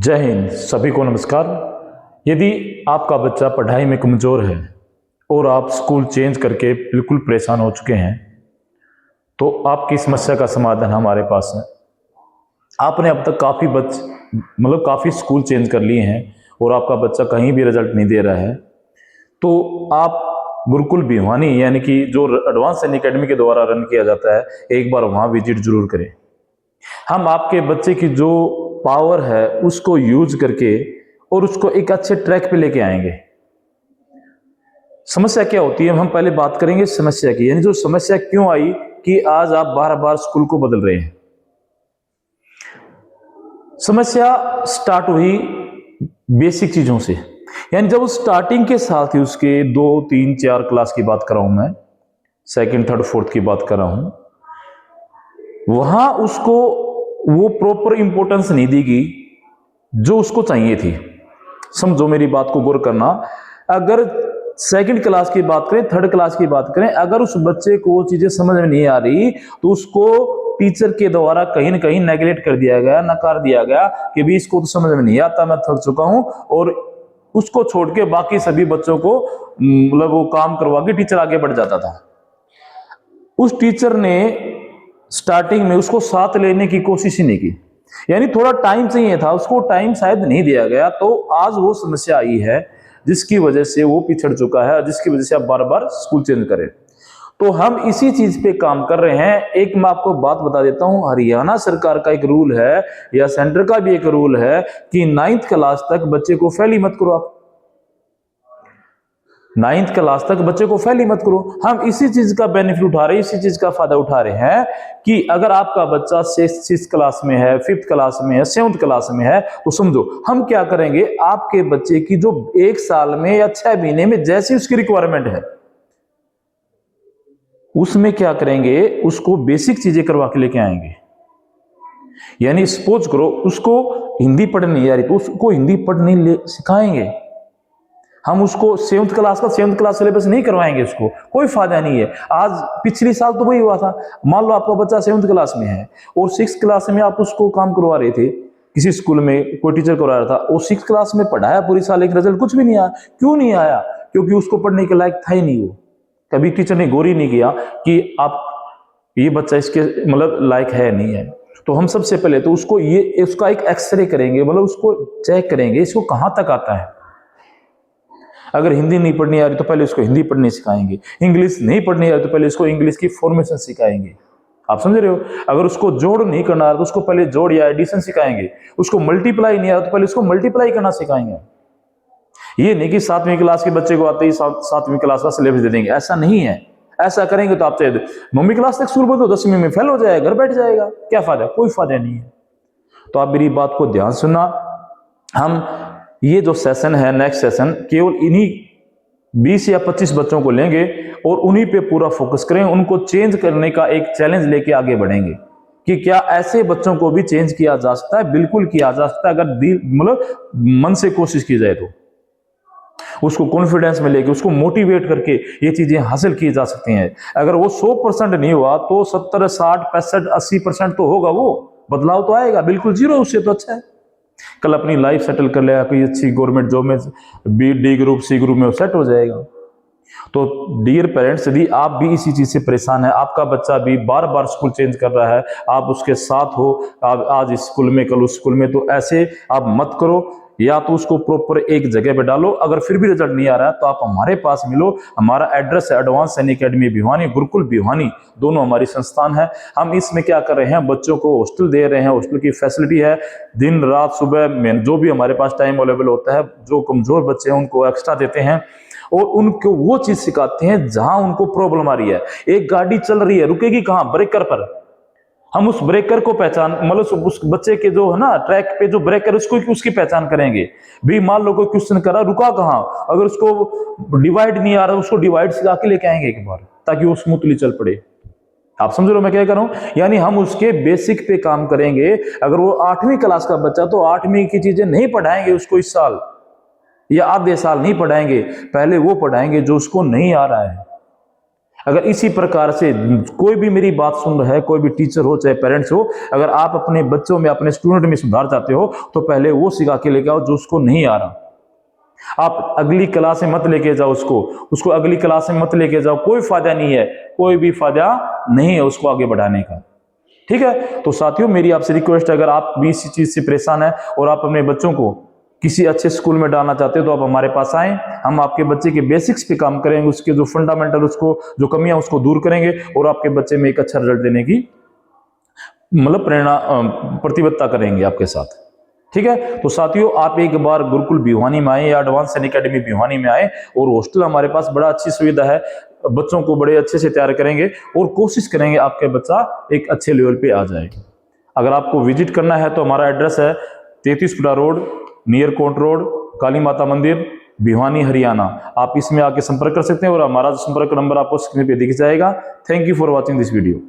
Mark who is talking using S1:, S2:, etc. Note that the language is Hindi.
S1: जय हिंद। सभी को नमस्कार। यदि आपका बच्चा पढ़ाई में कमज़ोर है और आप स्कूल चेंज करके बिल्कुल परेशान हो चुके हैं, तो आपकी समस्या का समाधान हमारे पास है। आपने अब तक काफ़ी स्कूल चेंज कर लिए हैं और आपका बच्चा कहीं भी रिजल्ट नहीं दे रहा है, तो आप गुरुकुल भिवानी यानी कि जो एडवांस सैनिक अकेडमी के द्वारा रन किया जाता है, एक बार वहाँ विजिट जरूर करें। हम आपके बच्चे की जो पावर है उसको यूज करके और उसको एक अच्छे ट्रैक पे लेके आएंगे। समस्या क्या होती है, हम पहले बात करेंगे समस्या की, यानी जो समस्या क्यों आई कि आज आप बार बार स्कूल को बदल रहे हैं। समस्या स्टार्ट हुई बेसिक चीजों से, यानी जब स्टार्टिंग के साथ ही उसके 2, 3, 4 क्लास की बात कर रहा हूं मैं, सेकंड, थर्ड, फोर्थ की बात कर रहा हूं, वहां उसको वो प्रॉपर इंपॉर्टेंस नहीं दी गई जो उसको चाहिए थी। समझो, मेरी बात को गौर करना। अगर सेकंड क्लास की बात करें, थर्ड क्लास की बात करें, अगर उस बच्चे को वो चीजें समझ में नहीं आ रही तो उसको टीचर के द्वारा कहीं ना कहीं नेगलेक्ट कर दिया गया, नकार दिया गया कि भी इसको तो समझ में नहीं आता, मैं थक चुका हूं, और उसको छोड़ के बाकी सभी बच्चों को मतलब वो काम करवा के टीचर आगे बढ़ जाता था। उस टीचर ने स्टार्टिंग में उसको साथ लेने की कोशिश ही नहीं की, यानी थोड़ा टाइम चाहिए था, उसको टाइम शायद नहीं दिया गया, तो आज वो समस्या आई है जिसकी वजह से वो पिछड़ चुका है, जिसकी वजह से आप बार बार स्कूल चेंज करें। तो हम इसी चीज पे काम कर रहे हैं। एक मैं आपको बात बता देता हूं, हरियाणा सरकार का एक रूल है या सेंटर का भी एक रूल है कि 9th क्लास तक बच्चे को फेल ही मत करो। आप 9th क्लास तक बच्चे को फेल ही मत करो। हम इसी चीज का बेनिफिट उठा रहे हैं, इसी चीज का फायदा उठा रहे हैं कि अगर आपका बच्चा 6th क्लास में है, 5th क्लास में है, 7th क्लास में है, तो समझो हम क्या करेंगे, आपके बच्चे की जो 1 साल में या 6 महीने में जैसी उसकी रिक्वायरमेंट है उसमें क्या करेंगे, उसको बेसिक चीजें करवा के लेके आएंगे। यानी सपोज करो उसको हिंदी पढ़नी नहीं आ रही तो उसको हिंदी पढ़नी सिखाएंगे। हम उसको 7th क्लास का 7th क्लास सिलेबस नहीं करवाएंगे, उसको कोई फायदा नहीं है। आज पिछली साल तो वही हुआ था, मान लो आपका बच्चा 7th क्लास में है और 6th क्लास में आप उसको काम करवा रहे थे, किसी स्कूल में कोई टीचर करवा रहा था, और 6th क्लास में पढ़ाया पूरी साल, लेकिन रिजल्ट कुछ भी नहीं आया। क्यों नहीं आया? क्योंकि उसको पढ़ने के लायक था ही नहीं वो। कभी टीचर ने गौर ही नहीं किया कि आप ये बच्चा इसके मतलब लायक है नहीं है। तो हम सबसे पहले तो उसको उसका एक एक्सरे करेंगे, मतलब उसको चेक करेंगे इसको कहां तक आता है। अगर हिंदी नहीं पढ़नी आ रही तो पहले उसको हिंदी पढ़नी सिखाएंगे, इंग्लिश नहीं पढ़नी आ रही तो पहले उसको इंग्लिश की फॉर्मेशन सिखाएंगे। आप समझ रहे हो? अगर उसको जोड़ नहीं करना आ रहा तो उसको पहले जोड़ या एडिशन सिखाएंगे, उसको मल्टीप्लाई नहीं आ रहा तो पहले उसको मल्टीप्लाई करना सिखाएंगे। ये नहीं कि 7वीं क्लास के बच्चे को आते ही 7वीं क्लास का सिलेबस दे देंगे, ऐसा नहीं है। ऐसा करेंगे तो आप चाहे 9वीं क्लास तक स्कूल बोल दो, 10वीं में फेल हो जाएगा, घर बैठ जाएगा, क्या फायदा? कोई फायदा नहीं है। तो आप मेरी बात को ध्यान सुनना। हम ये जो सेशन है, नेक्स्ट सेशन, केवल इन्हीं 20 या 25 बच्चों को लेंगे और उन्हीं पे पूरा फोकस करें, उनको चेंज करने का एक चैलेंज लेके आगे बढ़ेंगे कि क्या ऐसे बच्चों को भी चेंज किया जा सकता है। बिल्कुल किया जा सकता है, अगर दिल मतलब मन से कोशिश की जाए तो। उसको कॉन्फिडेंस मिलेगी, उसको मोटिवेट करके ये चीजें हासिल की जा सकती हैं। अगर वो 100% नहीं हुआ तो 70, 60, 65, 80% तो होगा, वो बदलाव तो आएगा। बिल्कुल जीरो उससे तो अच्छा है। कल अपनी लाइफ सेटल कर लेगा, कोई अच्छी गवर्नमेंट जॉब में, डी ग्रुप, सी ग्रुप में सेट हो जाएगा। तो डियर पेरेंट्स, यदि आप भी इसी चीज से परेशान है, आपका बच्चा भी बार बार स्कूल चेंज कर रहा है, आप उसके साथ हो, आप आज इस स्कूल में कल उस स्कूल में, तो ऐसे आप मत करो। या तो उसको प्रॉपर एक जगह पे डालो, अगर फिर भी रिजल्ट नहीं आ रहा है तो आप हमारे पास मिलो। हमारा एड्रेस है एडवांस सैनिक अकेडमी भिवानी, गुरुकुल भिवानी, दोनों हमारी संस्थान है। हम इसमें क्या कर रहे हैं, बच्चों को हॉस्टल दे रहे हैं, हॉस्टल की फैसिलिटी है, दिन रात सुबह में जो भी हमारे पास टाइम अवेलेबल होता है, जो कमजोर बच्चे हैं उनको एक्स्ट्रा देते हैं और उनको वो चीज सिखाते हैं जहां उनको प्रॉब्लम आ रही है। एक गाड़ी चल रही है, रुकेगी कहां? ब्रेकर पर। हम उस ब्रेकर को पहचान, मतलब उस बच्चे के जो है ना ट्रैक पे जो ब्रेकर, उसको उसकी पहचान करेंगे। भी मान लो कोई क्वेश्चन करा, रुका कहां, अगर उसको डिवाइड नहीं आ रहा उसको डिवाइड सिखा के लेके आएंगे एक बार, ताकि वो स्मूथली चल पड़े। आप समझ रहे हो मैं क्या कर रहा हूं? यानी हम उसके बेसिक पे काम करेंगे। अगर वो 8वीं क्लास का बच्चा, तो 8वीं की चीजें नहीं पढ़ाएंगे उसको इस साल या आधे साल नहीं पढ़ाएंगे, पहले वो पढ़ाएंगे जो उसको नहीं आ रहा है। अगर इसी प्रकार से कोई भी मेरी बात सुन रहा है, कोई भी टीचर हो चाहे पेरेंट्स हो, अगर आप अपने बच्चों में, अपने स्टूडेंट में सुधार चाहते हो तो पहले वो सिखा के लेके आओ जो उसको नहीं आ रहा। आप अगली क्लास में मत लेके जाओ उसको अगली क्लास में मत लेके जाओ, कोई फायदा नहीं है, कोई भी फायदा नहीं है उसको आगे बढ़ाने का। ठीक है, तो साथियों मेरी आपसे रिक्वेस्ट है, अगर आप भी इसी चीज से परेशान है और आप अपने बच्चों को किसी अच्छे स्कूल में डालना चाहते हो तो आप हमारे पास आएं, हम आपके बच्चे के बेसिक्स पे काम करेंगे, उसके जो फंडामेंटल, उसको जो कमियां उसको दूर करेंगे और आपके बच्चे में एक अच्छा रिजल्ट देने की मतलब प्रेरणा प्रतिबद्धता करेंगे आपके साथ। ठीक है, तो साथियों आप एक बार गुरुकुल भिवानी में आए या एडवांस सैनिक अकेडमी भिवानी में आए, और हॉस्टल हमारे पास बड़ा अच्छी सुविधा है, बच्चों को बड़े अच्छे से तैयार करेंगे और कोशिश करेंगे आपके बच्चा एक अच्छे लेवल पे आ जाए। अगर आपको विजिट करना है तो हमारा एड्रेस है 33 फुटा रोड, नियर कोट रोड, काली माता मंदिर, भिवानी, हरियाणा। आप इसमें आके संपर्क कर सकते हैं और हमारा संपर्क नंबर आपको स्क्रीन पे दिख जाएगा। Thank you for watching this video.